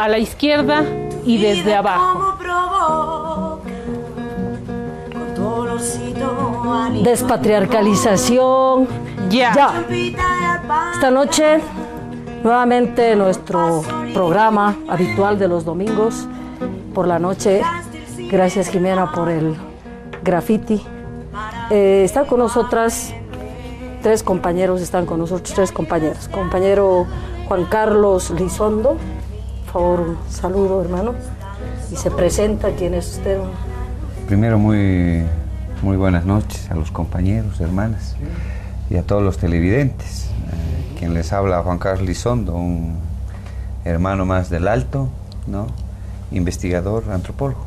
a la izquierda y desde abajo. Despatriarcalización. Ya. Esta noche, nuevamente nuestro programa habitual de los domingos por la noche. Gracias, Jimena, por el graffiti. Están con nosotras tres compañeros, Compañero Juan Carlos Lizondo, por favor, un saludo, hermano. Y se presenta, ¿quién es usted? Primero, muy buenas noches a los compañeros, hermanas y a todos los televidentes. Quien les habla, Juan Carlos Lizondo, un hermano más del Alto, ¿no? Investigador, antropólogo.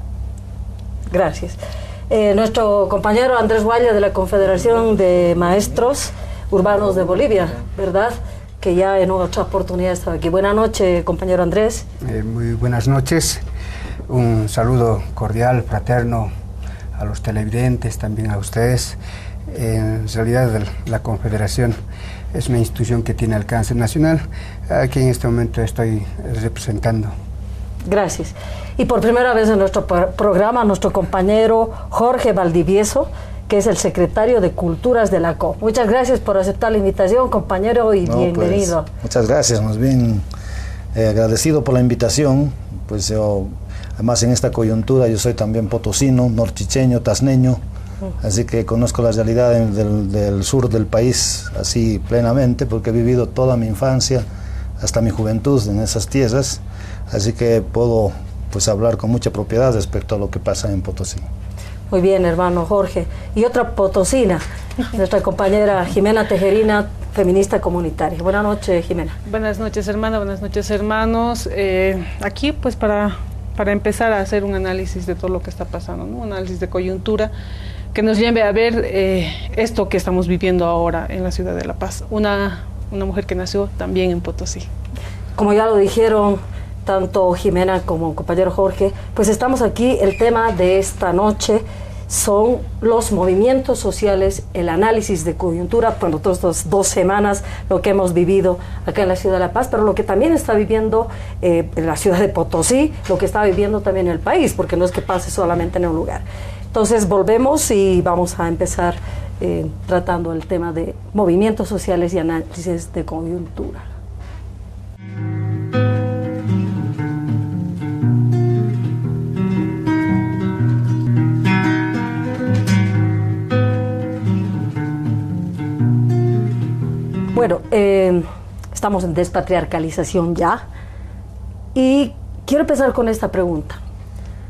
Gracias. Nuestro compañero Andrés Guaya, de la Confederación de Maestros Urbanos de Bolivia, ¿verdad? Que ya en otra oportunidad estaba aquí. Buenas noches, compañero Andrés. Muy buenas noches. Un saludo cordial, fraterno a los televidentes, también a ustedes. En realidad, la Confederación es una institución que tiene alcance nacional, que en este momento estoy representando. Gracias. Y por primera vez en nuestro programa, nuestro compañero Jorge Valdivieso, que es el secretario de Culturas de la COP. Muchas gracias por aceptar la invitación, compañero, y bienvenido. Pues, muchas gracias, más bien agradecido por la invitación. Pues yo, además en esta coyuntura, yo soy también potosino, norchicheño, tasneño, así que conozco la realidad del sur del país así plenamente, porque he vivido toda mi infancia hasta mi juventud en esas tierras, así que puedo pues hablar con mucha propiedad respecto a lo que pasa en Potosí. Muy bien, hermano Jorge. Y otra potosina, nuestra compañera Jimena Tejerina, feminista comunitaria. Buenas noches, Jimena. Buenas noches, hermana, buenas noches, hermanos. Aquí, pues, para empezar a hacer un análisis de todo lo que está pasando, ¿no? Un análisis de coyuntura que nos lleve a ver esto que estamos viviendo ahora en la ciudad de La Paz. Una mujer que nació también en Potosí. Como ya lo dijeron tanto Jimena como compañero Jorge, pues estamos aquí. El tema de esta noche son los movimientos sociales, el análisis de coyuntura, bueno, todas estas 2 semanas, lo que hemos vivido acá en la ciudad de La Paz, pero lo que también está viviendo en la ciudad de Potosí, lo que está viviendo también el país, porque no es que pase solamente en un lugar. Entonces volvemos y vamos a empezar tratando el tema de movimientos sociales y análisis de coyuntura. Bueno, estamos en despatriarcalización ya, y quiero empezar con esta pregunta.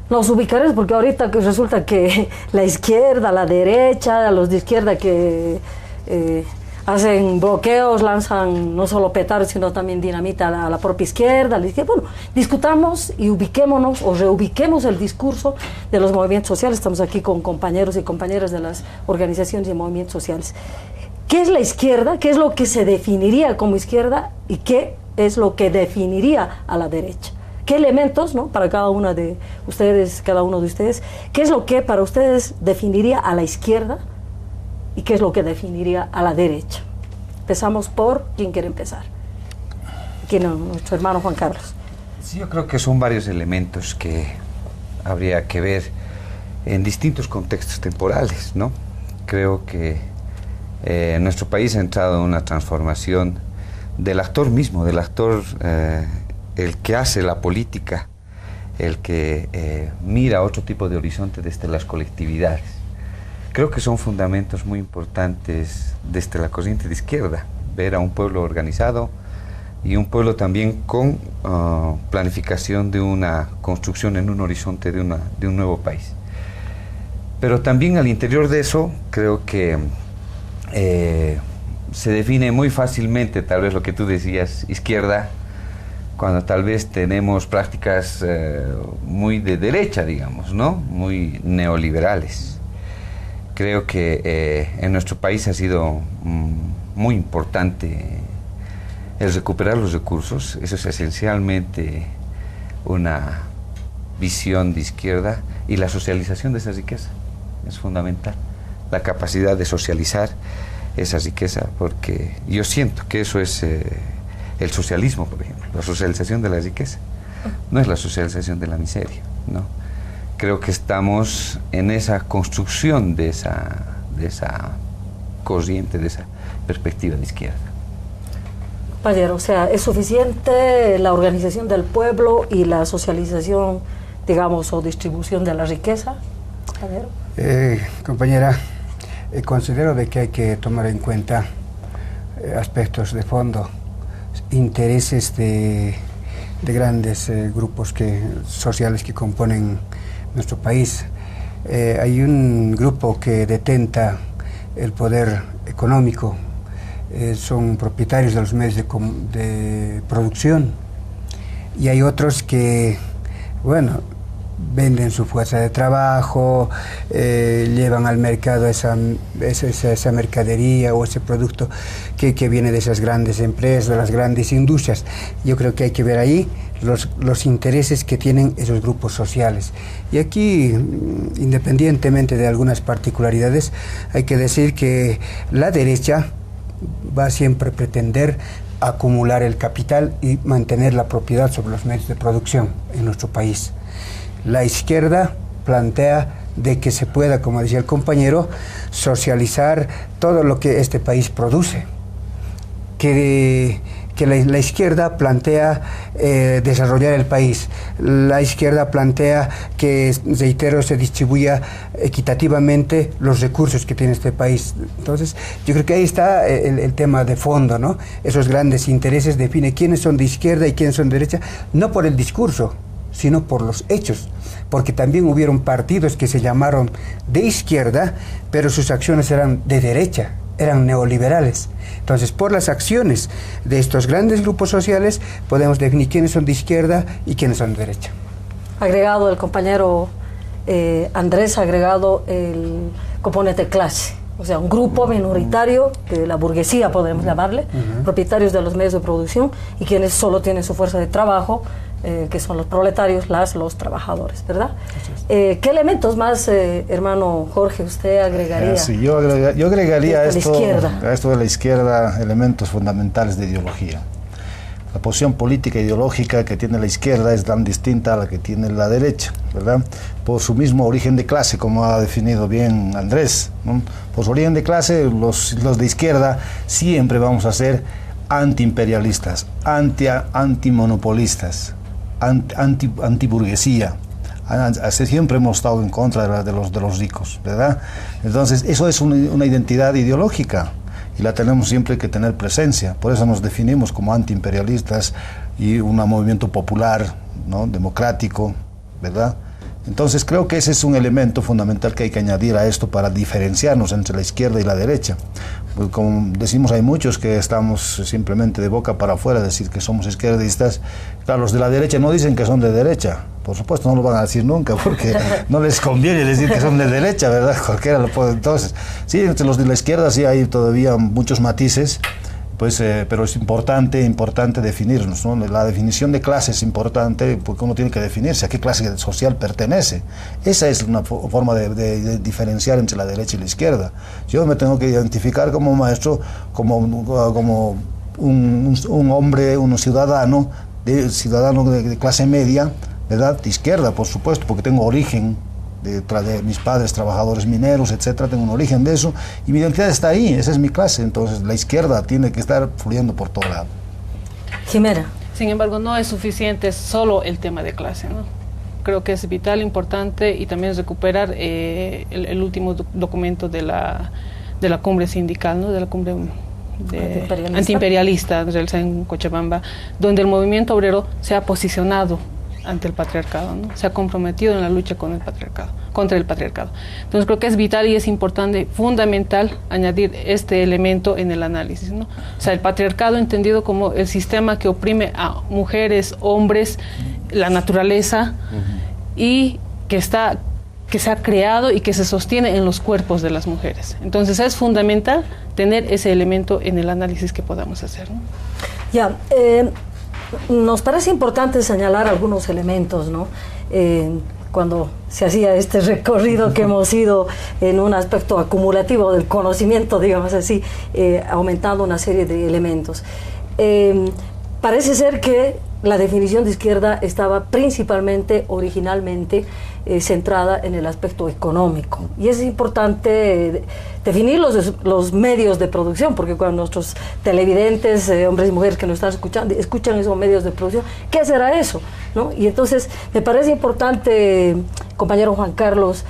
Nos ubicaremos porque ahorita resulta que la izquierda, la derecha, los de izquierda que hacen bloqueos, lanzan no solo petardos, sino también dinamita a la propia izquierda, la izquierda. Bueno, discutamos y ubiquémonos o reubiquemos el discurso de los movimientos sociales. Estamos aquí con compañeros y compañeras de las organizaciones y movimientos sociales. ¿Qué es la izquierda? ¿Qué es lo que se definiría como izquierda? ¿Y qué es lo que definiría a la derecha? ¿Qué elementos, ¿no? Para cada uno de ustedes, qué es lo que para ustedes definiría a la izquierda y qué es lo que definiría a la derecha? Empezamos por, ¿quién quiere empezar? Nuestro hermano Juan Carlos. Sí, yo creo que son varios elementos que habría que ver en distintos contextos temporales, ¿no? Creo que nuestro país ha entrado en una transformación del actor mismo, del actor, el que hace la política, el que mira otro tipo de horizonte desde las colectividades. Creo que son fundamentos muy importantes desde la corriente de izquierda, ver a un pueblo organizado y un pueblo también con planificación de una construcción en un horizonte de un nuevo país. Pero también al interior de eso creo que se define muy fácilmente, tal vez lo que tú decías, izquierda, cuando tal vez tenemos prácticas muy de derecha, digamos, ¿no? Muy neoliberales. Creo que en nuestro país ha sido muy importante el recuperar los recursos. Eso es esencialmente una visión de izquierda, y la socialización de esa riqueza es fundamental. La capacidad de socializar esa riqueza, porque yo siento que eso es el socialismo, por ejemplo, la socialización de la riqueza. no es la socialización de la miseria, ¿no? Creo que estamos en esa construcción de esa corriente, de esa perspectiva de izquierda. Compañero, o sea, ¿es suficiente la organización del pueblo y la socialización, digamos, o distribución de la riqueza? Compañera, considero de que hay que tomar en cuenta aspectos de fondo, intereses de grandes grupos sociales que componen nuestro país. Hay un grupo que detenta el poder económico, son propietarios de los medios de producción, y hay otros que, bueno, venden su fuerza de trabajo, llevan al mercado esa mercadería o ese producto que viene de esas grandes empresas, de las grandes industrias. Yo creo que hay que ver ahí los intereses que tienen esos grupos sociales. Y aquí, independientemente de algunas particularidades, hay que decir que la derecha va siempre a pretender acumular el capital y mantener la propiedad sobre los medios de producción en nuestro país. La izquierda plantea de que se pueda, como decía el compañero, socializar todo lo que este país produce. Que la izquierda plantea desarrollar el país. La izquierda plantea que, reitero, se distribuya equitativamente los recursos que tiene este país. Entonces, yo creo que ahí está el tema de fondo, ¿no? Esos grandes intereses definen quiénes son de izquierda y quiénes son de derecha, no por el discurso, sino por los hechos, porque también hubieron partidos que se llamaron de izquierda, pero sus acciones eran de derecha, eran neoliberales. Entonces, por las acciones de estos grandes grupos sociales, podemos definir quiénes son de izquierda y quiénes son de derecha. Agregado el compañero Andrés, agregado el componente clase, o sea, un grupo minoritario de la burguesía, podemos llamarle, propietarios de los medios de producción y quienes solo tienen su fuerza de trabajo, que son los proletarios, los trabajadores, ¿verdad? ¿Qué elementos más, hermano Jorge, usted agregaría? Sí, yo agregaría a esto de la izquierda elementos fundamentales de ideología. La posición política e ideológica que tiene la izquierda es tan distinta a la que tiene la derecha, ¿verdad? Por su mismo origen de clase, como ha definido bien Andrés, ¿no? Por su origen de clase, los de izquierda siempre vamos a ser antiimperialistas, antimonopolistas, antiburguesía. Siempre hemos estado en contra de los ricos, ¿verdad? Entonces, eso es una identidad ideológica y la tenemos siempre que tener presencia. Por eso nos definimos como antiimperialistas y un movimiento popular, ¿no? Democrático, ¿verdad? Entonces, creo que ese es un elemento fundamental que hay que añadir a esto para diferenciarnos entre la izquierda y la derecha. Pues, como decimos, hay muchos que estamos simplemente de boca para afuera decir que somos izquierdistas. Claro, los de la derecha no dicen que son de derecha, por supuesto no lo van a decir nunca porque no les conviene decir que son de derecha, ¿verdad? Cualquiera lo puede. Entonces, sí, entre los de la izquierda sí hay todavía muchos matices, pues, pero es importante definirnos, ¿no? La definición de clase es importante porque uno tiene que definirse a qué clase social pertenece. Esa es una forma de diferenciar entre la derecha y la izquierda. Yo me tengo que identificar como maestro, como un hombre, un ciudadano de clase media, ¿verdad? De izquierda, por supuesto, porque tengo origen de mis padres trabajadores mineros, etcétera, tengo un origen de eso y mi identidad está ahí, esa es mi clase. Entonces la izquierda tiene que estar fluyendo por todo lado. Jimena. Sin embargo, no es suficiente solo el tema de clase, ¿no? Creo que es vital, importante y también recuperar el último documento de la cumbre sindical, ¿no? De la cumbre antiimperialista realizada en Cochabamba, donde el movimiento obrero se ha posicionado ante el patriarcado, ¿no? Se ha comprometido en la lucha contra el patriarcado. Entonces creo que es vital y es importante, fundamental, añadir este elemento en el análisis, ¿no? O sea, el patriarcado entendido como el sistema que oprime a mujeres, hombres, la naturaleza, y que se ha creado y que se sostiene en los cuerpos de las mujeres. Entonces es fundamental tener ese elemento en el análisis que podamos hacer, ¿no? Ya, nos parece importante señalar algunos elementos, ¿no? Cuando se hacía este recorrido que hemos ido en un aspecto acumulativo del conocimiento, digamos así, aumentando una serie de elementos. Parece ser que la definición de izquierda estaba principalmente, originalmente, centrada en el aspecto económico. Y es importante definir los medios de producción, porque cuando nuestros televidentes, hombres y mujeres que nos están escuchando, escuchan esos medios de producción, ¿qué será eso? ¿No? Y entonces me parece importante, compañero Juan Carlos,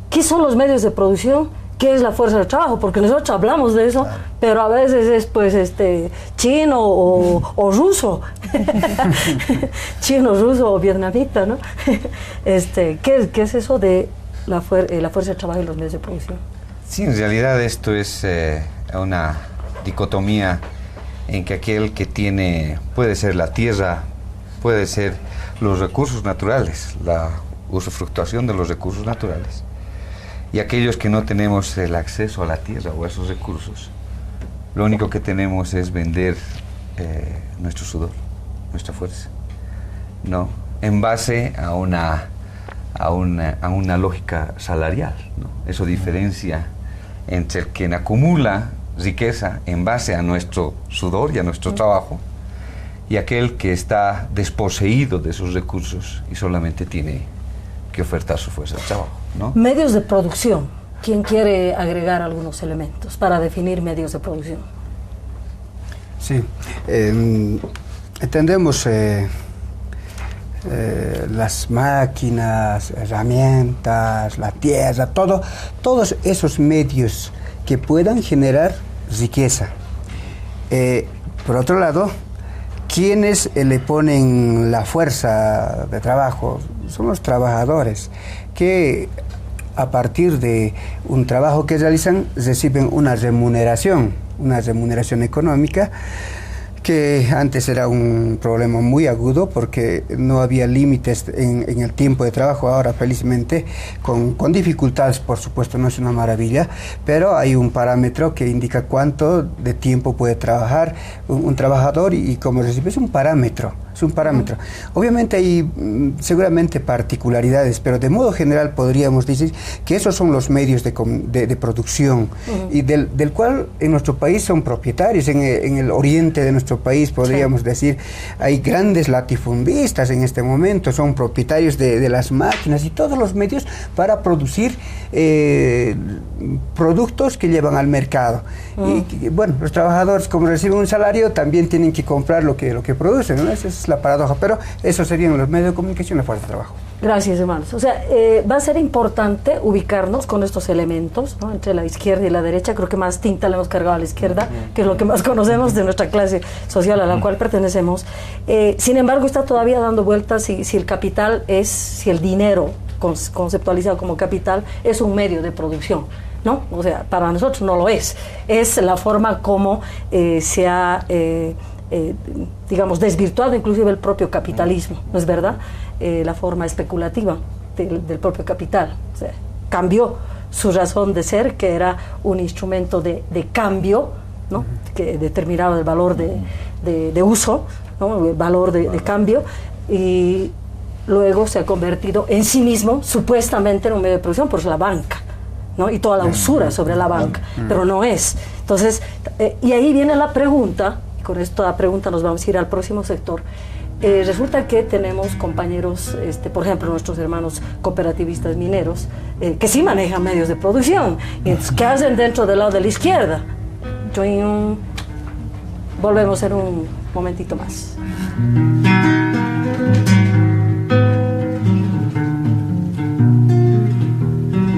¿qué son los medios de producción? ¿Qué es la fuerza de trabajo? Porque nosotros hablamos de eso, pero a veces es pues chino o ruso, chino, ruso o vietnamita, ¿no? ¿Qué es eso de la fuerza de trabajo y los medios de producción? Sí, en realidad esto es una dicotomía en que aquel que tiene, puede ser la tierra, puede ser los recursos naturales, la usufructuación de los recursos naturales, y aquellos que no tenemos el acceso a la tierra o a esos recursos, lo único que tenemos es vender nuestro sudor, nuestra fuerza, ¿no? En base a una lógica salarial, ¿no? Eso diferencia entre quien acumula riqueza en base a nuestro sudor y a nuestro trabajo, y aquel que está desposeído de esos recursos y solamente tiene que ofertar su fuerza de trabajo, ¿no? Medios de producción. ¿Quién quiere agregar algunos elementos para definir medios de producción? Sí, entendemos las máquinas, herramientas, la tierra, todos esos medios que puedan generar riqueza. Por otro lado, quienes le ponen la fuerza de trabajo son los trabajadores, que a partir de un trabajo que realizan reciben una remuneración económica, que antes era un problema muy agudo porque no había límites en el tiempo de trabajo. Ahora, felizmente, con dificultades, por supuesto, no es una maravilla, pero hay un parámetro que indica cuánto de tiempo puede trabajar un trabajador y cómo recibe. Es un parámetro. Obviamente hay seguramente particularidades, pero de modo general podríamos decir que esos son los medios de producción, y del cual en nuestro país son propietarios. En el oriente de nuestro país podríamos decir, hay grandes latifundistas en este momento, son propietarios de las máquinas y todos los medios para producir productos que llevan al mercado. Y bueno, los trabajadores, como reciben un salario, también tienen que comprar lo que producen, ¿no? Esa es la paradoja, pero eso serían los medios de comunicación y la fuerza de trabajo. Gracias, hermanos. O sea, va a ser importante ubicarnos con estos elementos, ¿no? Entre la izquierda y la derecha. Creo que más tinta le hemos cargado a la izquierda, que es lo que más conocemos de nuestra clase social a la cual pertenecemos. Sin embargo, está todavía dando vueltas si el capital si el dinero conceptualizado como capital es un medio de producción, ¿no? O sea, para nosotros no lo es. Es la forma como se ha, digamos, desvirtuado inclusive el propio capitalismo, ¿no es verdad? La forma especulativa del propio capital. O sea, cambió su razón de ser, que era un instrumento de cambio, ¿no? Que determinaba el valor de uso, ¿no? El valor de cambio, y luego se ha convertido en sí mismo, supuestamente, en un medio de producción, por la banca, ¿no? Y toda la usura sobre la banca, pero no es. Entonces, y ahí viene la pregunta, y con esta pregunta nos vamos a ir al próximo sector. Resulta que tenemos compañeros, por ejemplo, nuestros hermanos cooperativistas mineros, que sí manejan medios de producción. Y entonces, ¿qué hacen dentro del lado de la izquierda? Volvemos en un momentito más.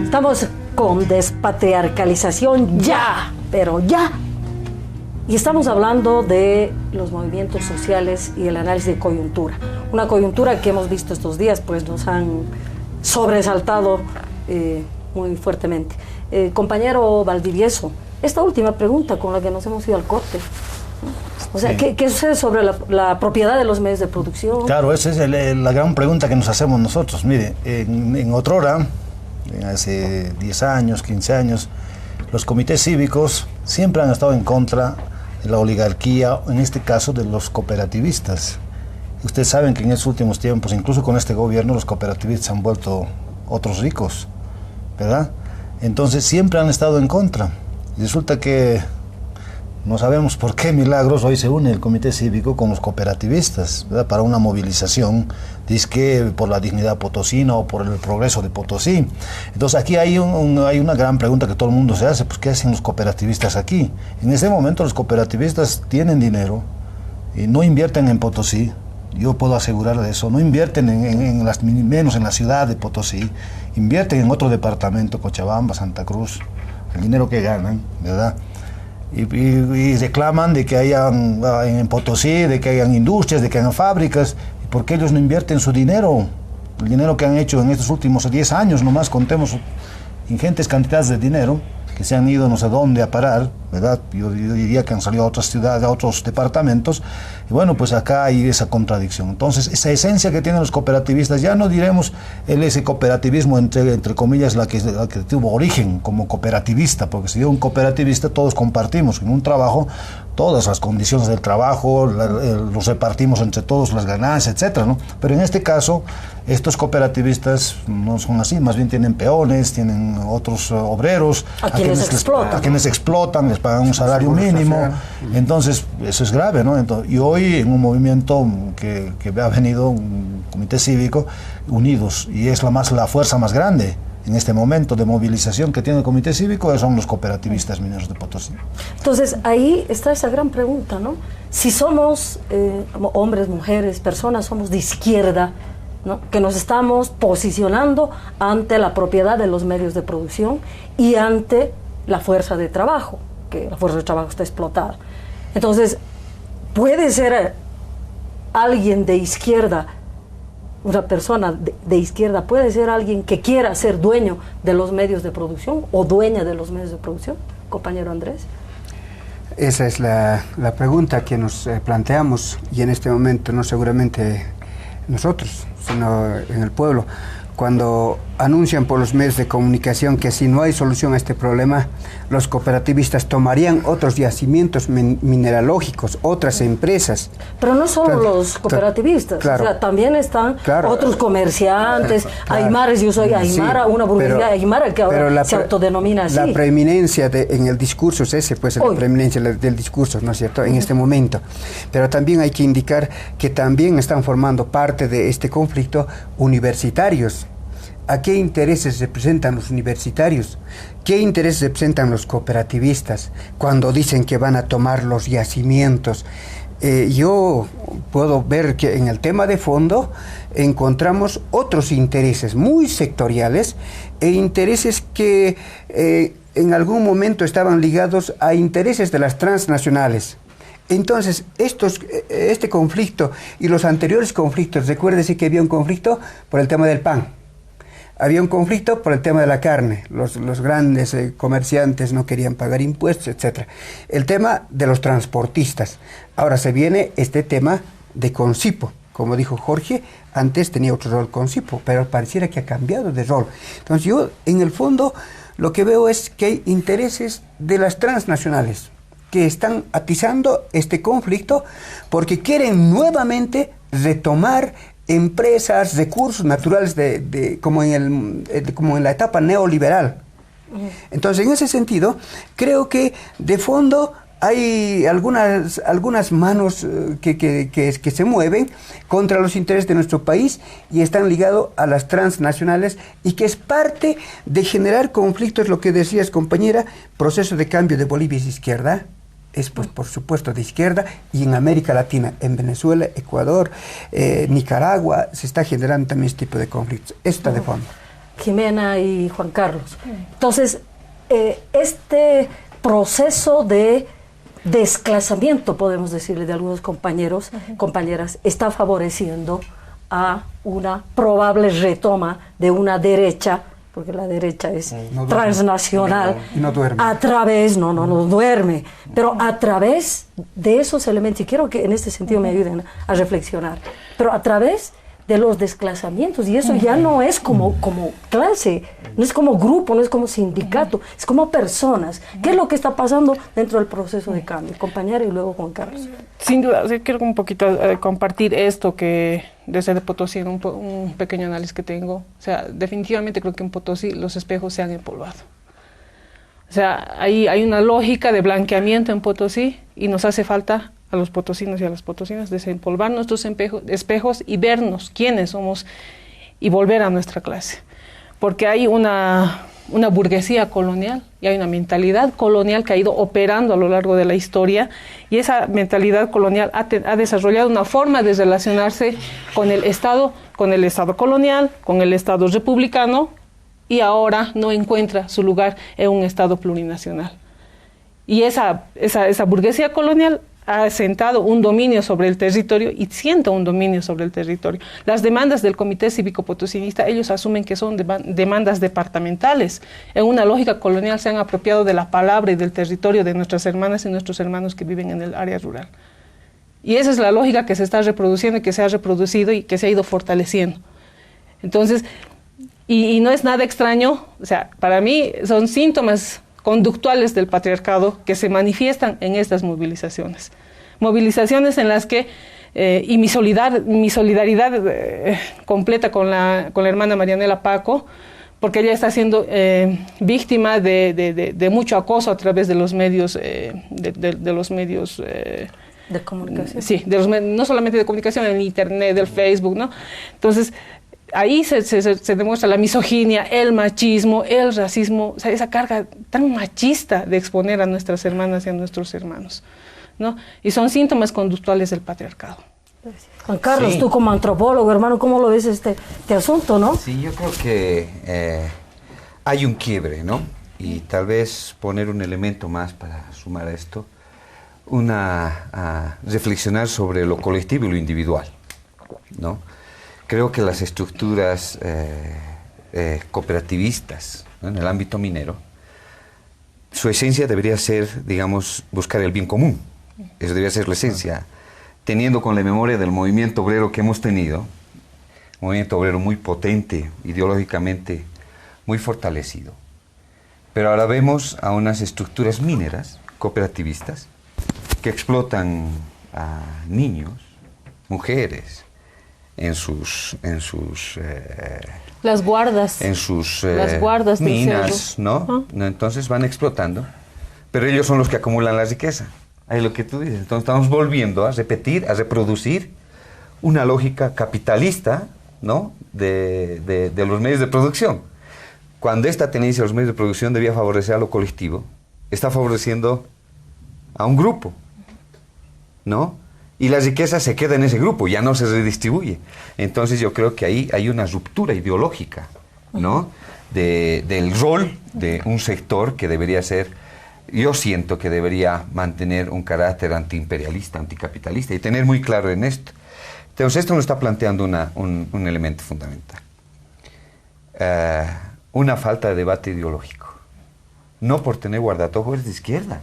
Estamos con despatriarcalización ya, pero ya. Y estamos hablando de los movimientos sociales y el análisis de coyuntura. Una coyuntura que hemos visto estos días, pues nos han sobresaltado muy fuertemente. Compañero Valdivieso, esta última pregunta con la que nos hemos ido al corte. O sea, sí. ¿Qué sucede sobre la propiedad de los medios de producción? Claro, esa es la gran pregunta que nos hacemos nosotros. Mire, en otrora, hace 10 años, 15 años, los comités cívicos siempre han estado en contra de la oligarquía, en este caso de los cooperativistas. Ustedes saben que en estos últimos tiempos, incluso con este gobierno, los cooperativistas se han vuelto otros ricos, ¿verdad? Entonces siempre han estado en contra. Y resulta que No sabemos por qué milagros hoy se une el Comité Cívico con los cooperativistas, ¿verdad? Para una movilización, dizque por la dignidad potosina o por el progreso de Potosí. Entonces aquí hay una gran pregunta que todo el mundo se hace, pues ¿qué hacen los cooperativistas aquí? En este momento los cooperativistas tienen dinero y no invierten en Potosí, yo puedo asegurar de eso, no invierten menos en la ciudad de Potosí, invierten en otro departamento, Cochabamba, Santa Cruz, el dinero que ganan, ¿verdad? Y reclaman de que hayan en Potosí, de que hayan industrias, de que hayan fábricas, porque ellos no invierten su dinero, el dinero que han hecho en estos últimos 10 años, nomás contemos ingentes cantidades de dinero que se han ido no sé dónde a parar, ¿verdad? Yo diría que han salido a otras ciudades, a otros departamentos, y bueno, pues acá hay esa contradicción. Entonces, esa esencia que tienen los cooperativistas, ya no diremos ese cooperativismo, entre comillas, la que tuvo origen como cooperativista, porque si yo un cooperativista, todos compartimos en un trabajo todas las condiciones del trabajo, los repartimos entre todos, las ganancias, etcétera, ¿no? Pero en este caso, estos cooperativistas no son así, más bien tienen peones, tienen otros obreros, a quienes explotan, les pagan un salario mínimo, entonces eso es grave, ¿no? Entonces, y hoy en un movimiento que ha venido, un comité cívico, unidos, y es la fuerza más grande en este momento de movilización que tiene el comité cívico, son los cooperativistas mineros de Potosí. Entonces ahí está esa gran pregunta, ¿no? Si somos hombres, mujeres, personas, somos de izquierda, ¿no? Que nos estamos posicionando ante la propiedad de los medios de producción y ante la fuerza de trabajo, que la fuerza de trabajo está explotada. Entonces, puede ser alguien de izquierda, una persona de izquierda, puede ser alguien que quiera ser dueño de los medios de producción o dueña de los medios de producción, compañero Andrés. Esa es la pregunta que nos planteamos, y en este momento no seguramente nosotros, sino en el pueblo, cuando anuncian por los medios de comunicación que si no hay solución a este problema, los cooperativistas tomarían otros yacimientos mineralógicos, otras empresas. Pero no solo los cooperativistas, claro, o sea, también están otros comerciantes, aymares. Yo soy aymara, una burguesía aymara que ahora se autodenomina así. La preeminencia en el discurso es ese, pues la preeminencia del discurso, ¿no es cierto?, en este momento. Pero también hay que indicar que también están formando parte de este conflicto universitarios. ¿A qué intereses representan los universitarios? ¿Qué intereses representan los cooperativistas cuando dicen que van a tomar los yacimientos? Yo puedo ver que en el tema de fondo encontramos otros intereses muy sectoriales e intereses que en algún momento estaban ligados a intereses de las transnacionales. Entonces, este conflicto y los anteriores conflictos, recuérdese que había un conflicto por el tema del pan. Había un conflicto por el tema de la carne, los grandes comerciantes no querían pagar impuestos, etc. El tema de los transportistas. Ahora se viene este tema de Concipo. Como dijo Jorge, antes tenía otro rol Concipo, pero pareciera que ha cambiado de rol. Entonces yo, en el fondo, lo que veo es que hay intereses de las transnacionales que están atizando este conflicto porque quieren nuevamente retomar empresas, recursos naturales como en la etapa neoliberal. Entonces, en ese sentido, creo que de fondo hay algunas manos que se mueven contra los intereses de nuestro país y están ligados a las transnacionales y que es parte de generar conflictos, lo que decías, compañera, proceso de cambio de Bolivia es izquierda. Es, pues, por supuesto, de izquierda, y en América Latina, en Venezuela, Ecuador, Nicaragua, se está generando también este tipo de conflictos. Eso está de fondo. Jimena y Juan Carlos. Entonces, este proceso de desclasamiento, podemos decirle, de algunos compañeros, compañeras, está favoreciendo a una probable retoma de una derecha, porque la derecha es transnacional, no duerme. A través, no duerme, pero a través de esos elementos, y quiero que en este sentido me ayuden a reflexionar, pero a través de los desclasamientos, y eso ya no es como clase, no es como grupo, no es como sindicato, es como personas. ¿Qué es lo que está pasando dentro del proceso de cambio? Compañera y luego Juan Carlos. Sin duda, quiero un poquito compartir esto que desde Potosí, un pequeño análisis que tengo. O sea, definitivamente creo que en Potosí los espejos se han empolvado. O sea, hay una lógica de blanqueamiento en Potosí y nos hace falta a los potosinos y a las potosinas desempolvar nuestros espejos y vernos quiénes somos y volver a nuestra clase. Porque hay una burguesía colonial y hay una mentalidad colonial que ha ido operando a lo largo de la historia, y esa mentalidad colonial ha desarrollado una forma de relacionarse con el Estado colonial, con el Estado republicano, y ahora no encuentra su lugar en un Estado plurinacional. Y esa burguesía colonial ha asentado un dominio sobre el territorio y sienta un dominio sobre el territorio. Las demandas del Comité Cívico Potosinista, ellos asumen que son demandas departamentales. En una lógica colonial se han apropiado de la palabra y del territorio de nuestras hermanas y nuestros hermanos que viven en el área rural. Y esa es la lógica que se está reproduciendo y que se ha reproducido y que se ha ido fortaleciendo. Entonces, y no es nada extraño, o sea, para mí son síntomas conductuales del patriarcado que se manifiestan en estas movilizaciones. Movilizaciones en las que, y mi solidaridad completa con la hermana Marianela Paco, porque ella está siendo víctima de mucho acoso a través de los medios, de los medios de comunicación. Sí, no solamente de comunicación, en internet, del Facebook, ¿no? Entonces, ahí se demuestra la misoginia, el machismo, el racismo, o sea, esa carga tan machista de exponer a nuestras hermanas y a nuestros hermanos, ¿no? Y son síntomas conductuales del patriarcado. Juan Carlos, sí. Tú como antropólogo, hermano, ¿cómo lo ves este asunto, no? Sí, yo creo que hay un quiebre, ¿no? Y tal vez poner un elemento más para sumar a esto, reflexionar sobre lo colectivo y lo individual, ¿no? Creo que las estructuras cooperativistas, ¿no?, en el ámbito minero, su esencia debería ser, digamos, buscar el bien común. Eso debería ser la esencia, teniendo con la memoria del movimiento obrero que hemos tenido, un movimiento obrero muy potente, ideológicamente muy fortalecido. Pero ahora vemos a unas estructuras mineras, cooperativistas, que explotan a niños, mujeres, en sus las guardas. En sus las guardas minas, ¿no? Entonces van explotando, pero ellos son los que acumulan la riqueza. Ahí lo que tú dices. Entonces estamos volviendo a repetir, a reproducir una lógica capitalista, ¿no?, de los medios de producción. Cuando esta tenencia de los medios de producción debía favorecer a lo colectivo, está favoreciendo a un grupo, ¿no? Y la riqueza se queda en ese grupo, ya no se redistribuye. Entonces yo creo que ahí hay una ruptura ideológica, ¿no?, del rol de un sector que debería ser, yo siento que debería mantener un carácter antiimperialista, anticapitalista, y tener muy claro en esto. Entonces esto nos está planteando un elemento fundamental. Una falta de debate ideológico. No por tener guardatojo eres de izquierda.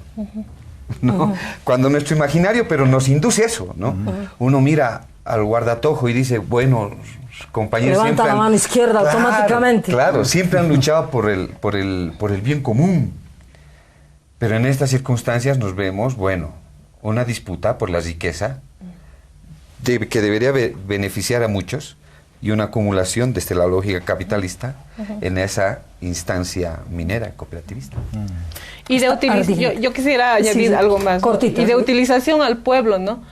¿No? Cuando nuestro imaginario, pero nos induce eso, ¿no? Uno mira al guardatojo y dice, bueno, compañeros, levanta la mano izquierda, claro, automáticamente. Claro, siempre han luchado por el bien común. Pero en estas circunstancias nos vemos, bueno, una disputa por la riqueza que debería beneficiar a muchos, y una acumulación desde la lógica capitalista en esa instancia minera cooperativista. Y de utilización, yo quisiera añadir algo más, cortito, ¿no? Y de utilización al pueblo, ¿no?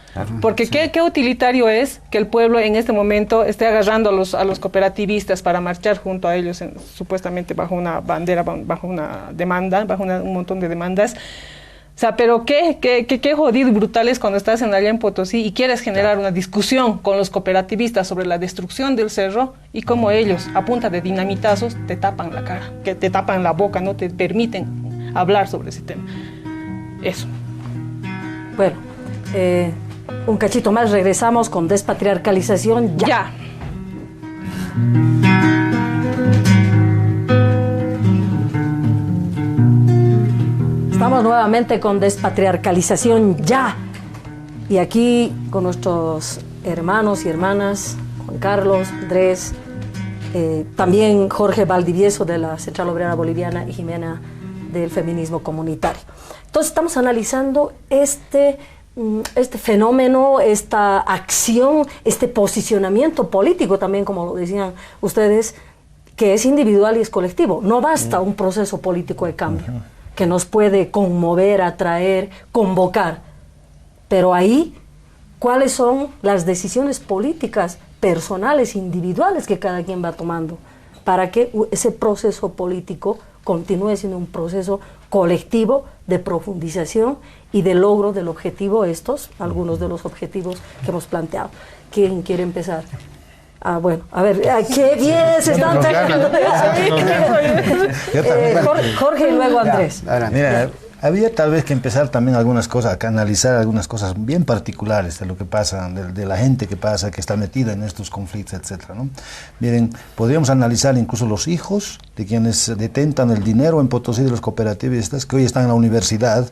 Porque ¿qué utilitario es que el pueblo en este momento esté agarrando a los cooperativistas para marchar junto a ellos, supuestamente bajo una bandera, bajo una demanda, bajo un montón de demandas? O sea, pero qué jodido y brutal es cuando estás allá en Potosí y quieres generar una discusión con los cooperativistas sobre la destrucción del cerro, y cómo ellos, a punta de dinamitazos, te tapan la cara, que te tapan la boca, no te permiten hablar sobre ese tema. Eso. Bueno, un cachito más, regresamos con despatriarcalización ya. Estamos nuevamente con despatriarcalización ya. Y aquí con nuestros hermanos y hermanas, Juan Carlos, Andrés, también Jorge Valdivieso de la Central Obrera Boliviana y Jimena del Feminismo Comunitario. Entonces estamos analizando este fenómeno, esta acción, este posicionamiento político también, como lo decían ustedes, que es individual y es colectivo. No basta un proceso político de cambio. que nos puede conmover, atraer, convocar. Pero ahí, ¿cuáles son las decisiones políticas, personales, individuales que cada quien va tomando para que ese proceso político continúe siendo un proceso colectivo de profundización y de logro del objetivo, algunos de los objetivos que hemos planteado? ¿Quién quiere empezar? Bueno, a ver, qué bien se están trayendo. Jorge y luego Andrés. Mira, había tal vez que empezar también algunas cosas, a analizar algunas cosas bien particulares de lo que pasa, de la gente que pasa, que está metida en estos conflictos, etcétera, ¿no? Miren, podríamos analizar incluso los hijos de quienes detentan el dinero en Potosí de los cooperativistas, que hoy están en la universidad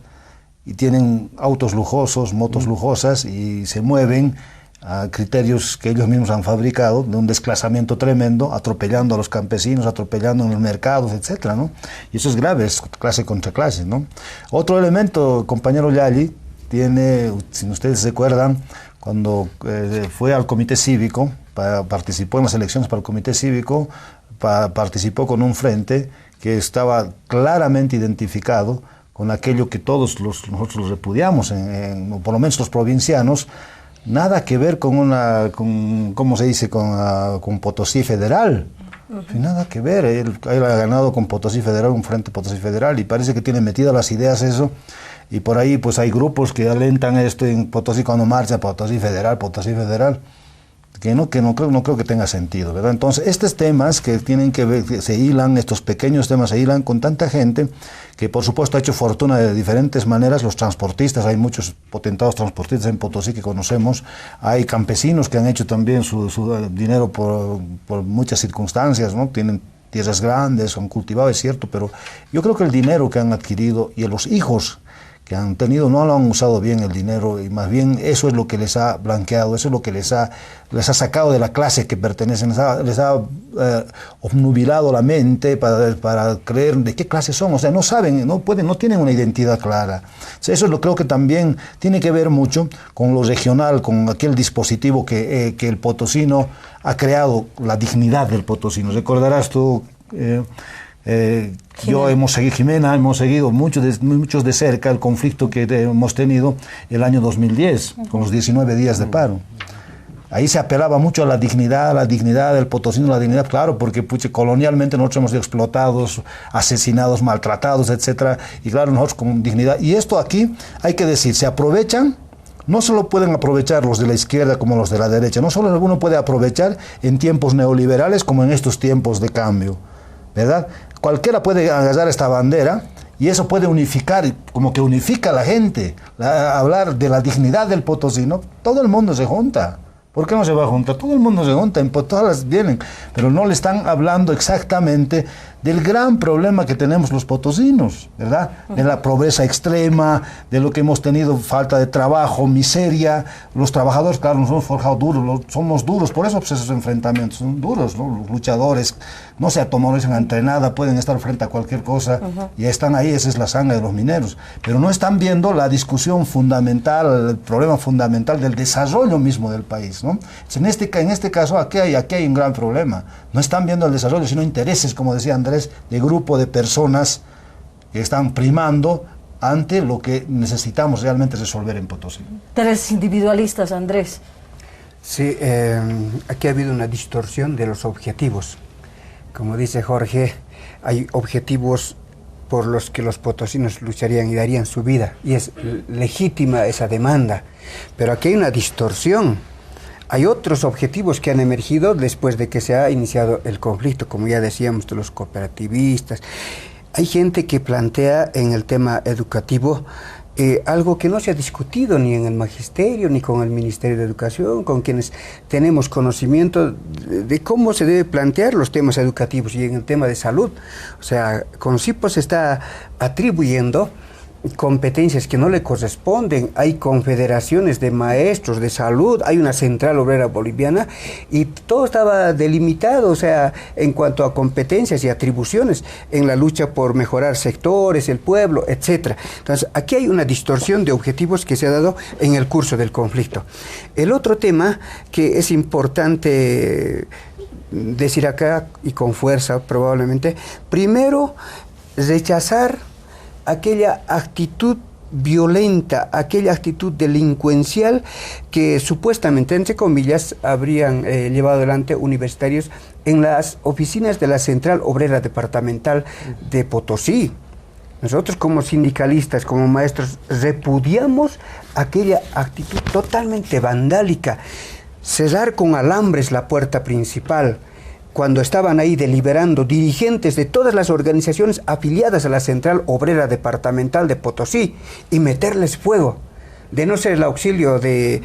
y tienen autos lujosos, motos lujosas y se mueven a criterios que ellos mismos han fabricado, de un desclasamiento tremendo, atropellando a los campesinos, atropellando en los mercados, etcétera, ¿no? Y eso es grave, es clase contra clase, ¿no? Otro elemento, compañero Yali, tiene, si ustedes se acuerdan, cuando fue al comité cívico, participó en las elecciones para el comité cívico, participó con un frente que estaba claramente identificado con aquello que todos nosotros los repudiamos, por lo menos los provincianos. Nada que ver con ¿cómo se dice?, con Potosí Federal. Nada que ver. Él ha ganado con Potosí Federal, un frente Potosí Federal, y parece que tiene metidas las ideas eso. Y por ahí pues hay grupos que alentan esto en Potosí cuando marcha Potosí Federal, que no creo que tenga sentido, ¿verdad? Entonces, estos temas que tienen que ver, se hilan, estos pequeños temas se hilan con tanta gente que por supuesto ha hecho fortuna de diferentes maneras. Los transportistas, hay muchos potentados transportistas en Potosí que conocemos, hay campesinos que han hecho también su dinero por muchas circunstancias, ¿no? Tienen tierras grandes, han cultivado, es cierto, pero yo creo que el dinero que han adquirido y los hijos que han tenido no lo han usado bien el dinero, y más bien eso es lo que les ha blanqueado, eso es lo que les ha sacado de la clase que pertenecen, les ha obnubilado la mente para creer de qué clase son. O sea, no saben, no tienen una identidad clara. O sea, eso creo que también tiene que ver mucho con lo regional, con aquel dispositivo que el potosino ha creado, la dignidad del potosino. Recordarás tú, Jimena, hemos seguido muchos de cerca el conflicto que hemos tenido el año 2010, con los 19 días de paro. Ahí se apelaba mucho a la dignidad del potosino, la dignidad, claro, porque colonialmente nosotros hemos sido explotados, asesinados, maltratados, etcétera, y claro, nosotros con dignidad. Y esto aquí, hay que decir, se aprovechan. No solo pueden aprovechar los de la izquierda como los de la derecha, no solo alguno puede aprovechar en tiempos neoliberales como en estos tiempos de cambio, ¿verdad? Cualquiera puede agarrar esta bandera y eso puede unificar, como que unifica a la gente, hablar de la dignidad del potosino. Todo el mundo se junta. ¿Por qué no se va a juntar? Todo el mundo se junta, todas vienen, pero no le están hablando exactamente del gran problema que tenemos los potosinos, ¿verdad? De la pobreza extrema, de lo que hemos tenido, falta de trabajo, miseria. Los trabajadores, claro, nos hemos forjado duros, somos duros, por eso pues, esos enfrentamientos son duros, ¿no? Los luchadores no se atomoricen ante nada, pueden estar frente a cualquier cosa, y están ahí, esa es la sangre de los mineros, pero no están viendo la discusión fundamental, el problema fundamental del desarrollo mismo del país, ¿no? En este caso, aquí hay un gran problema. No están viendo el desarrollo, sino intereses, como decía Andrés, de grupo de personas que están primando ante lo que necesitamos realmente resolver en Potosí. Tres individualistas, Andrés. Sí, aquí ha habido una distorsión de los objetivos. Como dice Jorge, hay objetivos por los que los potosinos lucharían y darían su vida, y es legítima esa demanda, pero aquí hay una distorsión. Hay otros objetivos que han emergido después de que se ha iniciado el conflicto, como ya decíamos, de los cooperativistas. Hay gente que plantea en el tema educativo algo que no se ha discutido ni en el magisterio, ni con el Ministerio de Educación, con quienes tenemos conocimiento de cómo se debe plantear los temas educativos, y en el tema de salud. O sea, CONCIPO se está atribuyendo competencias que no le corresponden. Hay confederaciones de maestros de salud, hay una central obrera boliviana, y todo estaba delimitado, o sea, en cuanto a competencias y atribuciones en la lucha por mejorar sectores, el pueblo, etcétera. Entonces, aquí hay una distorsión de objetivos que se ha dado en el curso del conflicto. El otro tema que es importante decir acá, y con fuerza probablemente, primero, rechazar aquella actitud violenta, aquella actitud delincuencial que supuestamente, entre comillas, habrían llevado adelante universitarios en las oficinas de la Central Obrera Departamental de Potosí. Nosotros como sindicalistas, como maestros, repudiamos aquella actitud totalmente vandálica. Cerrar con alambres la puerta principal, cuando estaban ahí deliberando dirigentes de todas las organizaciones afiliadas a la Central Obrera Departamental de Potosí, y meterles fuego. De no ser el auxilio del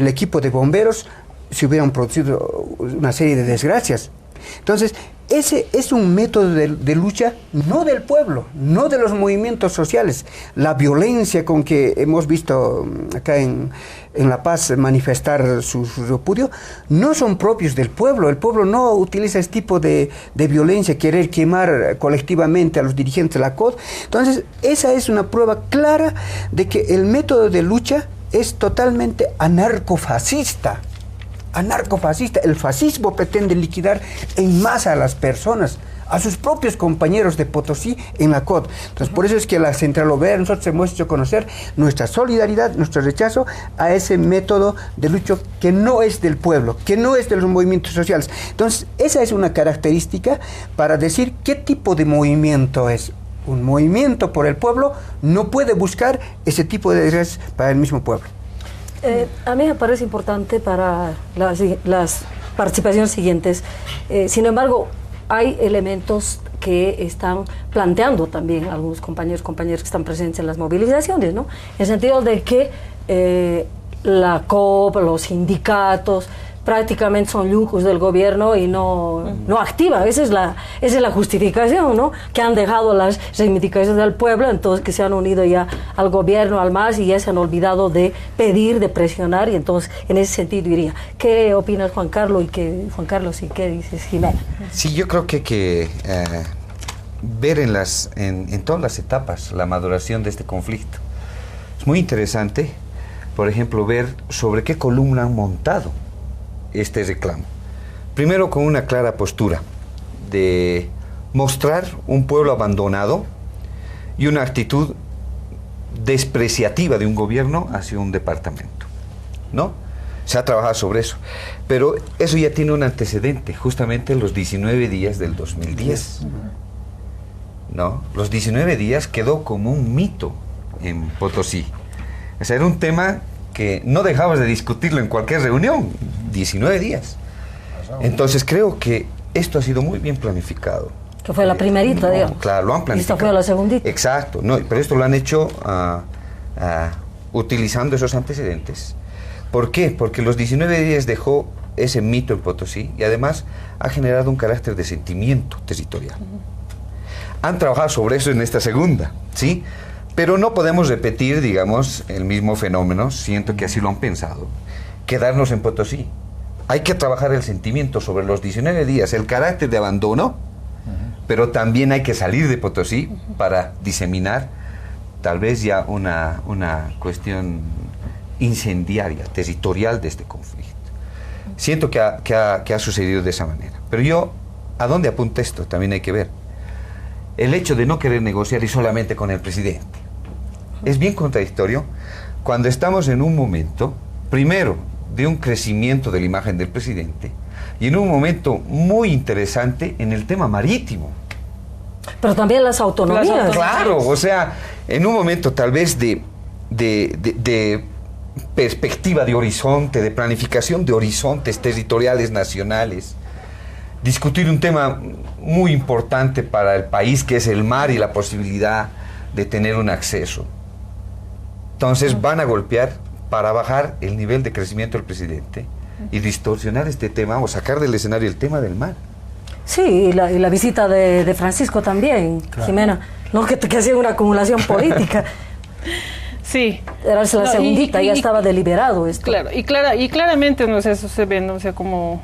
equipo de bomberos, se hubieran producido una serie de desgracias. Entonces, ese es un método de lucha no del pueblo, no de los movimientos sociales. La violencia con que hemos visto acá en La Paz manifestar su repudio no son propios del pueblo. El pueblo no utiliza este tipo de violencia, querer quemar colectivamente a los dirigentes de la COD. Entonces, esa es una prueba clara de que el método de lucha es totalmente anarcofascista. Anarcofascista. El fascismo pretende liquidar en masa a las personas, a sus propios compañeros de Potosí en la COD. Entonces, por eso es que la Central Obrera, nosotros hemos hecho conocer nuestra solidaridad, nuestro rechazo a ese método de lucha que no es del pueblo, que no es de los movimientos sociales. Entonces, esa es una característica para decir qué tipo de movimiento es. Un movimiento por el pueblo no puede buscar ese tipo de desgracias para el mismo pueblo. A mí me parece importante para las participaciones siguientes. Sin embargo, hay elementos que están planteando también algunos compañeros que están presentes en las movilizaciones, ¿no? En el sentido de que la COP, los sindicatos, prácticamente son lujos del gobierno y no activan. Esa es la justificación, ¿no? Que han dejado las reivindicaciones del pueblo, entonces que se han unido ya al gobierno, al MAS, y ya se han olvidado de pedir, de presionar, y entonces en ese sentido iría. ¿Qué opinas, Juan Carlos, y qué dices, Jimena? Sí, yo creo que hay que ver en todas las etapas la maduración de este conflicto. Es muy interesante, por ejemplo, ver sobre qué columna han montado este reclamo. Primero, con una clara postura de mostrar un pueblo abandonado y una actitud despreciativa de un gobierno hacia un departamento, ¿no? Se ha trabajado sobre eso, pero eso ya tiene un antecedente, justamente los 19 días del 2010, ¿no? Los 19 días quedó como un mito en Potosí. O sea, era un tema que no dejabas de discutirlo en cualquier reunión. 19 días. Entonces creo que esto ha sido muy bien planificado. Que fue la primerita, digamos. Claro, lo han planificado. Y esta fue la segundita. Exacto, no, pero esto lo han hecho utilizando esos antecedentes. ¿Por qué? Porque los 19 días dejó ese mito en Potosí y además ha generado un carácter de sentimiento territorial. Han trabajado sobre eso en esta segunda, ¿sí? Pero no podemos repetir, digamos, el mismo fenómeno, siento que así lo han pensado, quedarnos en Potosí. Hay que trabajar el sentimiento sobre los 19 días, el carácter de abandono, pero también hay que salir de Potosí para diseminar tal vez ya una cuestión incendiaria, territorial de este conflicto. Siento que ha sucedido de esa manera. Pero yo, ¿a dónde apunta esto? También hay que ver. El hecho de no querer negociar y solamente con el presidente es bien contradictorio cuando estamos en un momento, primero, de un crecimiento de la imagen del presidente y en un momento muy interesante en el tema marítimo. Pero también las autonomías. Claro, o sea, en un momento tal vez de perspectiva de horizonte, de planificación de horizontes territoriales nacionales, discutir un tema muy importante para el país que es el mar y la posibilidad de tener un acceso. Entonces van a golpear para bajar el nivel de crecimiento del presidente y distorsionar este tema o sacar del escenario el tema del mar. Sí, y la visita de Francisco también, claro. Jimena, no que hacía una acumulación política. Sí. Era la segundita, ya estaba deliberado esto. Claro, y claramente, no sé, eso se ve, no sé, como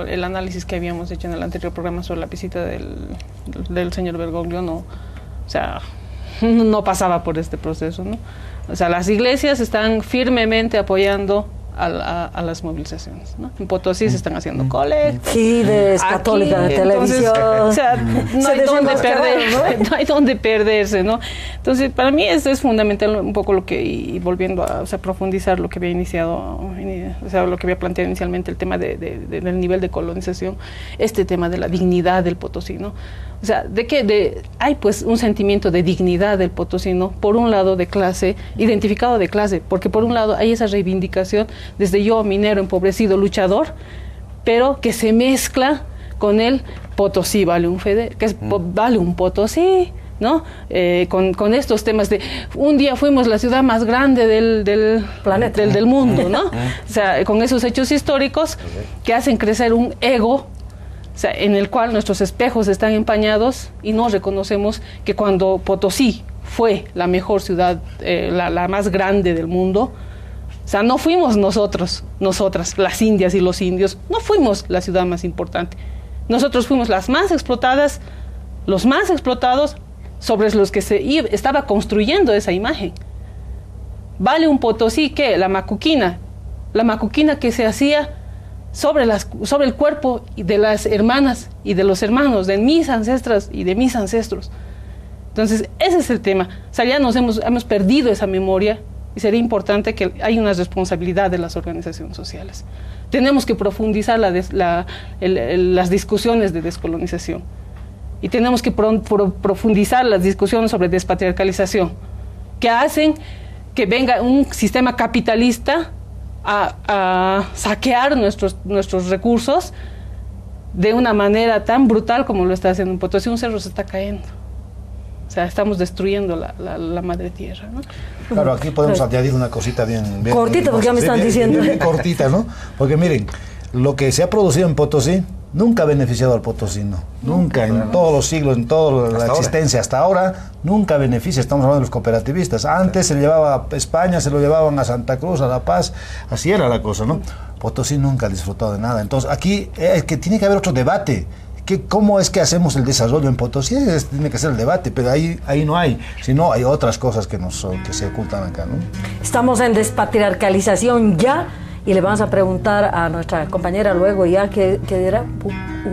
el análisis que habíamos hecho en el anterior programa sobre la visita del señor Bergoglio, no, o sea, no pasaba por este proceso, ¿no? O sea, las iglesias están firmemente apoyando a las movilizaciones, ¿no? En Potosí se están haciendo colectas. Fides, Católica de Televisión. O sea, no hay dónde perder, ¿no? No hay dónde perderse, ¿no? Entonces, para mí esto es fundamental un poco lo que, y volviendo a, o sea, profundizar lo que había iniciado, o sea, lo que había planteado inicialmente, el tema del nivel de colonización, este tema de la dignidad del potosino. O sea, hay pues un sentimiento de dignidad del potosino, por un lado de clase, identificado de clase, porque por un lado hay esa reivindicación desde yo, minero, empobrecido, luchador, pero que se mezcla con el Potosí vale un vale un Potosí, ¿no? Con estos temas de un día fuimos la ciudad más grande del planeta, del mundo, ¿no? O sea, con esos hechos históricos que hacen crecer un ego, o sea, en el cual nuestros espejos están empañados y no reconocemos que cuando Potosí fue la mejor ciudad, la más grande del mundo, o sea, no fuimos nosotras, las indias y los indios, no fuimos la ciudad más importante. Nosotros fuimos las más explotadas, los más explotados, sobre los que se estaba construyendo esa imagen. Vale un Potosí que la macuquina que se hacía sobre el cuerpo de las hermanas y de los hermanos, de mis ancestras y de mis ancestros. Entonces, ese es el tema. O sea, ya hemos perdido esa memoria y sería importante que haya una responsabilidad de las organizaciones sociales. Tenemos que profundizar las discusiones de descolonización y tenemos que profundizar las discusiones sobre despatriarcalización, que hacen que venga un sistema capitalista a saquear nuestros recursos de una manera tan brutal como lo está haciendo en Potosí. Un cerro se está cayendo. O sea, estamos destruyendo la madre tierra, ¿no? Claro, aquí podemos añadir una cosita bien cortita, porque ya me están diciendo. Bien cortita, ¿no? Porque miren, lo que se ha producido en Potosí nunca ha beneficiado al potosino. Nunca, en todos los siglos, en toda la existencia hasta ahora, nunca beneficia. Estamos hablando de los cooperativistas. Antes se llevaba a España, se lo llevaban a Santa Cruz, a La Paz. Así era la cosa, ¿no? Potosí nunca ha disfrutado de nada. Entonces, aquí que tiene que haber otro debate. ¿Cómo es que hacemos el desarrollo en Potosí? Tiene que ser el debate, pero ahí no hay. Si no, hay otras cosas que se ocultan acá, ¿no? Estamos en despatriarcalización ya, y le vamos a preguntar a nuestra compañera luego ya, ¿qué era?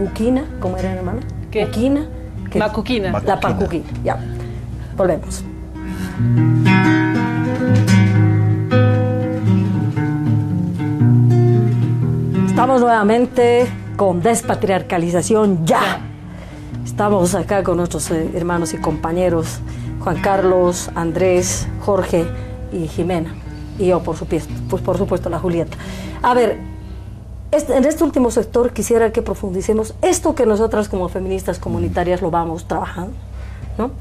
¿Uquina? ¿Cómo era, hermano? ¿Qué? ¿Uquina? Macuquina. La Macuquina, ya. Volvemos. Estamos nuevamente con despatriarcalización ya. Estamos acá con nuestros hermanos y compañeros Juan Carlos, Andrés, Jorge y Jimena. Y yo, por supuesto, la Julieta. A ver, en este último sector quisiera que profundicemos esto que nosotras como feministas comunitarias lo vamos trabajando, ¿no?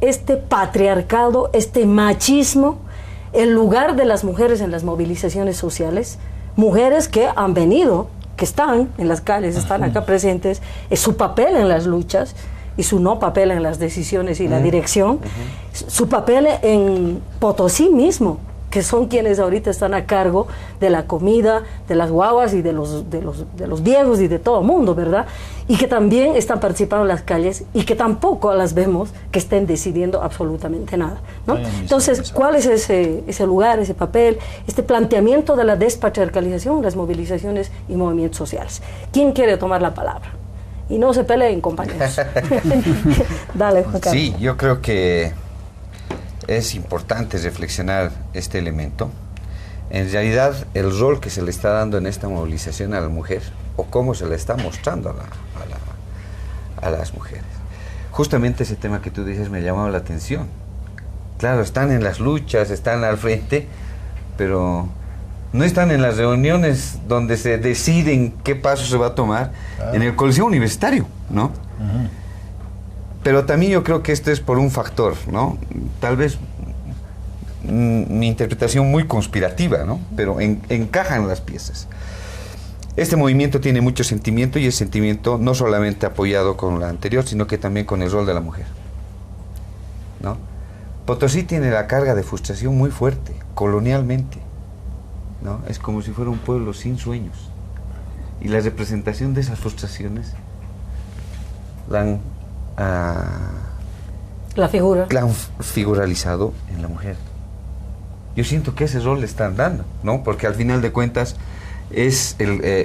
Este patriarcado, este machismo, el lugar de las mujeres en las movilizaciones sociales, mujeres que han venido, que están en las calles, están acá presentes, es su papel en las luchas y su no papel en las decisiones y la dirección, su papel en Potosí mismo, que son quienes ahorita están a cargo de la comida, de las guaguas y de los viejos y de todo el mundo, ¿verdad? Y que también están participando en las calles y que tampoco las vemos que estén decidiendo absolutamente nada, ¿no? Entonces, ¿cuál es ese lugar, ese papel, este planteamiento de la despatriarcalización, las movilizaciones y movimientos sociales? ¿Quién quiere tomar la palabra? Y no se peleen, compañeros. Dale, Juan Carlos. Sí, yo creo que es importante reflexionar este elemento. En realidad, el rol que se le está dando en esta movilización a la mujer, o cómo se le está mostrando a las mujeres. Justamente ese tema que tú dices me llamaba la atención. Claro, están en las luchas, están al frente, pero no están en las reuniones donde se deciden qué paso se va a tomar en el Coliseo Universitario, ¿no? Pero también yo creo que esto es por un factor, ¿no? Tal vez mi interpretación muy conspirativa, ¿no? Pero encajan las piezas. Este movimiento tiene mucho sentimiento, y el sentimiento no solamente apoyado con la anterior, sino que también con el rol de la mujer, ¿no? Potosí tiene la carga de frustración muy fuerte, colonialmente, ¿no? Es como si fuera un pueblo sin sueños. Y la representación de esas frustraciones la han figuralizado en la mujer, Yo siento que ese rol le están dando, ¿no? Porque al final de cuentas es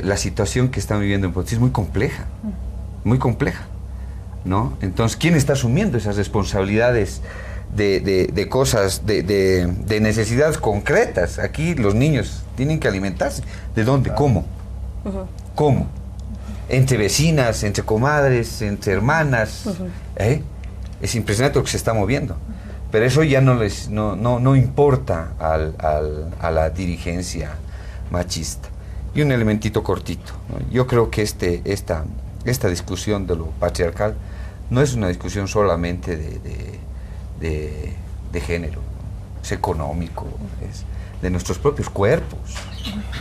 la situación que están viviendo en Potosí es muy compleja, ¿no? Entonces, ¿quién está asumiendo esas responsabilidades de cosas, de necesidades concretas? Aquí los niños tienen que alimentarse. ¿De dónde? ¿Cómo? ¿Cómo? Entre vecinas, entre comadres, entre hermanas. Es impresionante lo que se está moviendo. Pero eso ya no importa a la dirigencia machista. Y un elementito cortito, ¿no? Yo creo que esta discusión de lo patriarcal no es una discusión solamente de género, ¿no? Es económico, es de nuestros propios cuerpos,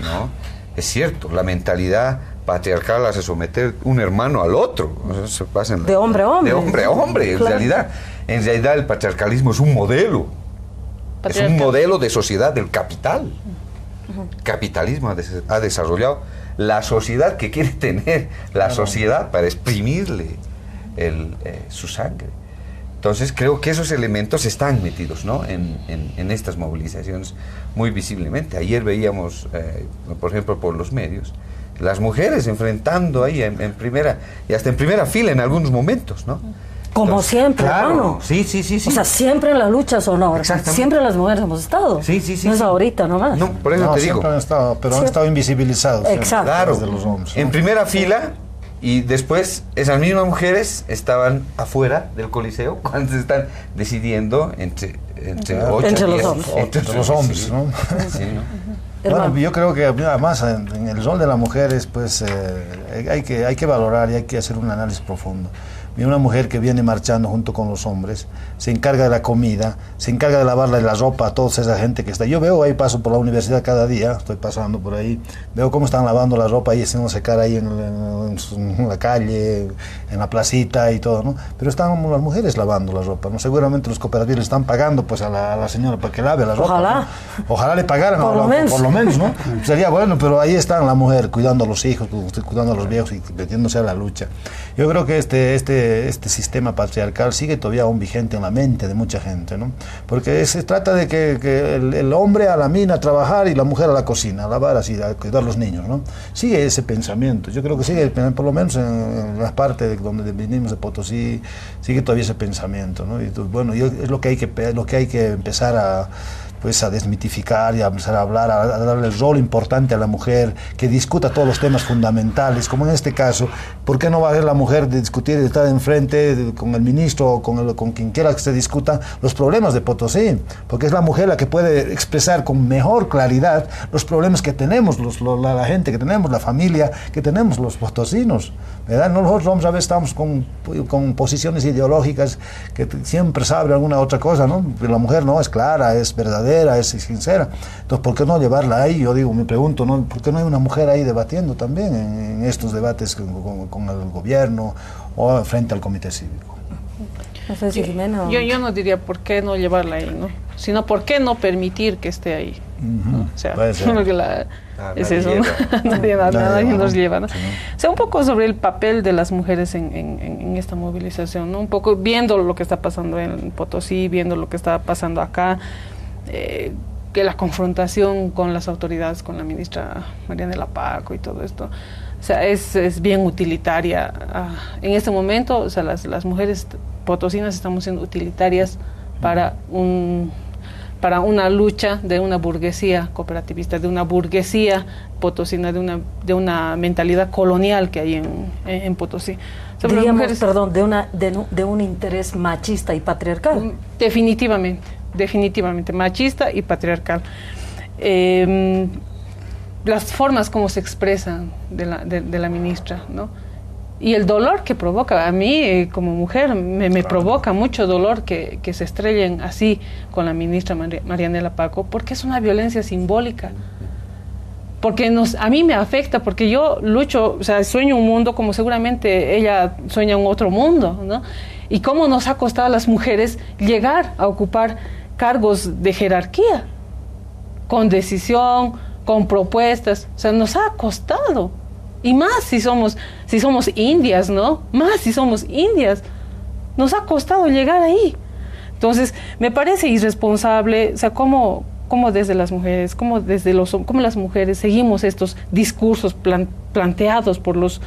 ¿no? Es cierto, la mentalidad patriarcal hace someter un hermano al otro, ¿no? Se pasa de hombre a hombre. De hombre a hombre, claro. En realidad el patriarcalismo es un modelo. Es un modelo de sociedad del capital. Capitalismo ha desarrollado la sociedad que quiere tener la sociedad para exprimirle su sangre. Entonces creo que esos elementos están metidos, ¿no? en estas movilizaciones muy visiblemente. Ayer veíamos, por ejemplo, por los medios, las mujeres enfrentando ahí en primera, y hasta en primera fila en algunos momentos, ¿no? Como entonces, siempre, claro, hermano. Sí. O sea, siempre en la lucha sonora. Siempre las mujeres hemos estado. Sí. No es ahorita nomás. No, por eso te digo. Siempre han estado, pero han estado invisibilizados. Exacto. Claro, de los hombres, ¿no? En primera fila, y después esas mismas mujeres estaban afuera del Coliseo cuando se están decidiendo entre 8 entre y 10. los hombres. Entre los hombres, ¿no? Sí, ¿no? Bueno, yo creo que además en el rol de las mujeres, pues hay que valorar y hay que hacer un análisis profundo. Y una mujer que viene marchando junto con los hombres, se encarga de la comida, se encarga de lavarle la ropa a toda esa gente que está. Yo veo ahí, paso por la universidad cada día, estoy pasando por ahí, veo cómo están lavando la ropa y haciendo secar ahí en la calle, en la placita y todo, ¿no? Pero están las mujeres lavando la ropa, ¿no? Seguramente los cooperativos le están pagando pues a la señora para que lave la ropa. Ojalá. ¿No? Ojalá le pagaran por lo menos, ¿no? Sería bueno, pero ahí está la mujer cuidando a los hijos, cuidando a los viejos y metiéndose a la lucha. Yo creo que este sistema patriarcal sigue todavía aún vigente en la mente de mucha gente, ¿no? Porque se trata de que el hombre a la mina a trabajar y la mujer a la cocina, a lavar así, a cuidar a los niños, ¿no? Sigue ese pensamiento. Yo creo que sigue, por lo menos en la parte de donde venimos de Potosí, sigue todavía ese pensamiento, ¿no? Y bueno, es lo que hay que empezar a desmitificar y a empezar a hablar, a darle el rol importante a la mujer, que discuta todos los temas fundamentales, como en este caso. ¿Por qué no va a ser la mujer de discutir, de estar enfrente con el ministro o con quien quiera que se discuta los problemas de Potosí? Porque es la mujer la que puede expresar con mejor claridad los problemas que tenemos, la gente que tenemos, la familia que tenemos, los potosinos, ¿verdad? Nosotros hombres a veces estamos con posiciones ideológicas que siempre sabe alguna otra cosa, ¿no? Pero la mujer no, es clara, es verdadera, es sincera. Entonces, ¿por qué no llevarla ahí? Yo digo, me pregunto, ¿no? ¿Por qué no hay una mujer ahí debatiendo también en estos debates con el gobierno o frente al comité cívico? No sé si Jimena. Yo no diría por qué no llevarla ahí, ¿no? Sino por qué no permitir que esté ahí. ¿no? O sea, es eso, ¿no? Nadie nos lleva, ¿no? Sí, ¿no? O sea, un poco sobre el papel de las mujeres en esta movilización, ¿no? Un poco viendo lo que está pasando en Potosí, viendo lo que está pasando acá, que la confrontación con las autoridades, con la ministra Marianela Paco y todo esto, o sea, es bien utilitaria. En este momento, o sea, las mujeres potosinas estamos siendo utilitarias para una lucha de una burguesía cooperativista, de una burguesía potosina, de una mentalidad colonial que hay en Potosí. O sea, diríamos, mujeres, perdón, de un interés machista y patriarcal. Definitivamente, machista y patriarcal. Las formas como se expresan de la ministra, ¿no? Y el dolor que provoca, a mí como mujer me provoca mucho dolor que se estrellen así con la ministra Marianela Paco, porque es una violencia simbólica. Porque a mí me afecta, porque yo lucho, o sea, sueño un mundo como seguramente ella sueña un otro mundo, ¿no? Y cómo nos ha costado a las mujeres llegar a ocupar cargos de jerarquía, con decisión, con propuestas, o sea, nos ha costado. Y más si somos indias, ¿no? Más si somos indias. Nos ha costado llegar ahí. Entonces, me parece irresponsable, o sea, cómo cómo desde las mujeres, cómo las mujeres seguimos estos discursos planteados por los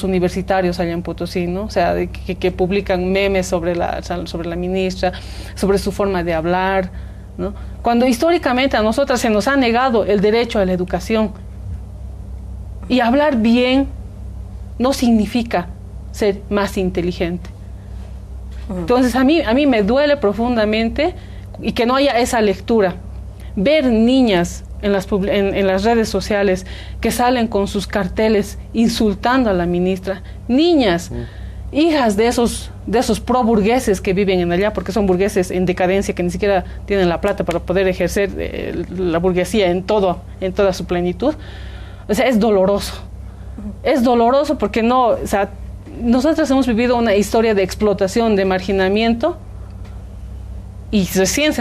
universitarios allá en Potosí, ¿no? O sea, que publican memes sobre la ministra, sobre su forma de hablar, ¿no? Cuando históricamente a nosotras se nos ha negado el derecho a la educación. Y hablar bien no significa ser más inteligente. Entonces a mí me duele profundamente y que no haya esa lectura. Ver niñas en las redes sociales que salen con sus carteles insultando a la ministra, niñas, hijas de esos pro-burgueses que viven en allá, porque son burgueses en decadencia, que ni siquiera tienen la plata para poder ejercer la burguesía en toda su plenitud. O sea, es doloroso. Es doloroso porque nosotros hemos vivido una historia de explotación, de marginamiento, y recién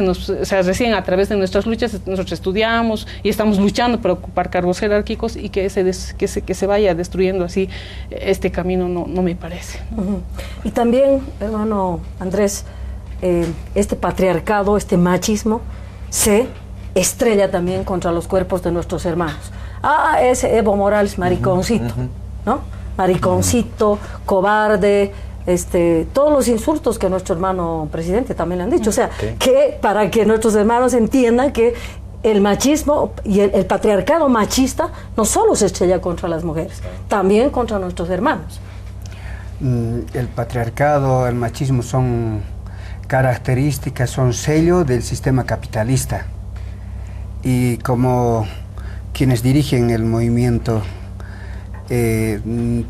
a través de nuestras luchas nosotros estudiamos y estamos luchando para ocupar cargos jerárquicos, y que se vaya destruyendo así este camino no me parece. Y también, hermano Andrés, este patriarcado, este machismo se estrella también contra los cuerpos de nuestros hermanos. Ese Evo Morales, mariconcito, ¿no? Mariconcito, cobarde, todos los insultos que nuestro hermano presidente también le han dicho. O sea, que para que nuestros hermanos entiendan que el machismo y el patriarcado machista no solo se estrella contra las mujeres, también contra nuestros hermanos. El patriarcado, el machismo son características, son sello del sistema capitalista. Y como quienes dirigen el movimiento,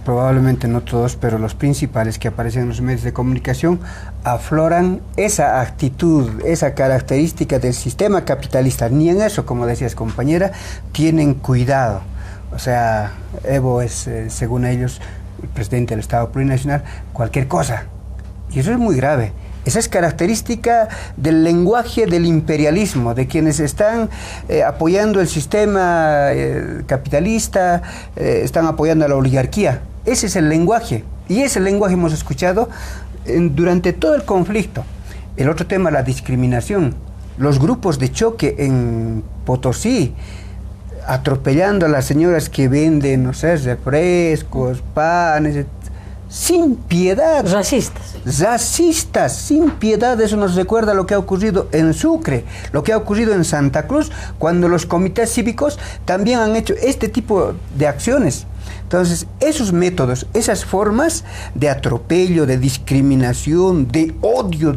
probablemente no todos, pero los principales que aparecen en los medios de comunicación, afloran esa actitud, esa característica del sistema capitalista. Ni en eso, como decías, compañera, tienen cuidado. O sea, Evo es, según ellos, el presidente del Estado plurinacional, cualquier cosa. Y eso es muy grave. Esa es característica del lenguaje del imperialismo, de quienes están apoyando el sistema capitalista, están apoyando a la oligarquía. Ese es el lenguaje, y ese lenguaje hemos escuchado durante todo el conflicto. El otro tema, la discriminación. Los grupos de choque en Potosí, atropellando a las señoras que venden, no sé, refrescos, panes, sin piedad. Racistas, sin piedad. Eso nos recuerda lo que ha ocurrido en Sucre, lo que ha ocurrido en Santa Cruz, cuando los comités cívicos también han hecho este tipo de acciones. Entonces, esos métodos, esas formas de atropello, de discriminación, de odio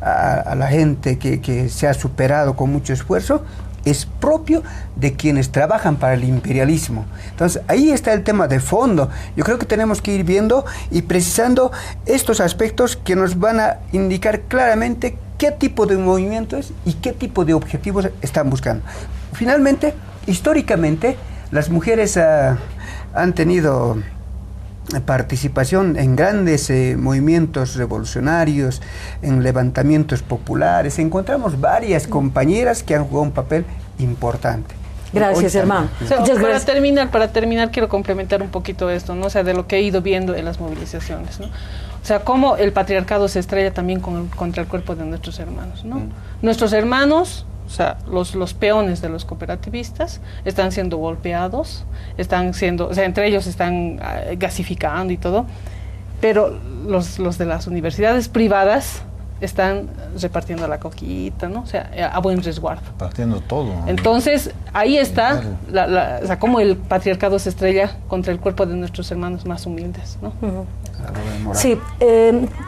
a la gente que se ha superado con mucho esfuerzo, es propio de quienes trabajan para el imperialismo. Entonces, ahí está el tema de fondo. Yo creo que tenemos que ir viendo y precisando estos aspectos que nos van a indicar claramente qué tipo de movimiento es y qué tipo de objetivos están buscando. Finalmente, históricamente, las mujeres han tenido participación en grandes movimientos revolucionarios, en levantamientos populares. Encontramos varias compañeras que han jugado un papel importante. Gracias, hermano. O sea, para terminar, quiero complementar un poquito esto, ¿no? O sea, de lo que he ido viendo en las movilizaciones, ¿no? O sea, cómo el patriarcado se estrella también contra el cuerpo de nuestros hermanos, ¿no? Nuestros hermanos, o sea, los peones de los cooperativistas están siendo golpeados, o sea, entre ellos están gasificando y todo, pero los de las universidades privadas están repartiendo la coquita, ¿no? O sea, a buen resguardo. Partiendo todo. Entonces, ahí está, o sea, cómo el patriarcado se estrella contra el cuerpo de nuestros hermanos más humildes, ¿no? Sí,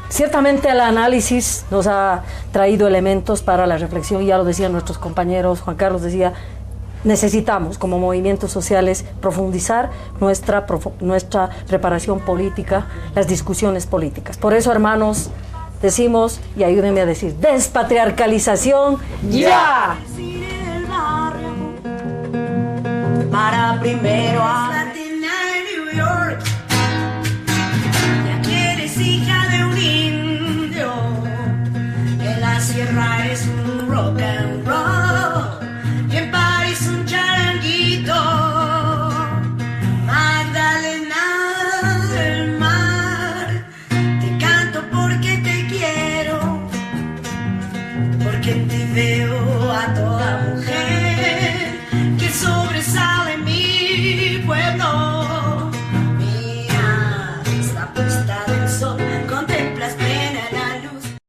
ciertamente el análisis nos ha traído elementos para la reflexión, ya lo decían nuestros compañeros, Juan Carlos decía, necesitamos como movimientos sociales profundizar nuestra preparación política, las discusiones políticas. Por eso, hermanos, decimos, y ayúdenme a decir, despatriarcalización ya. Para primero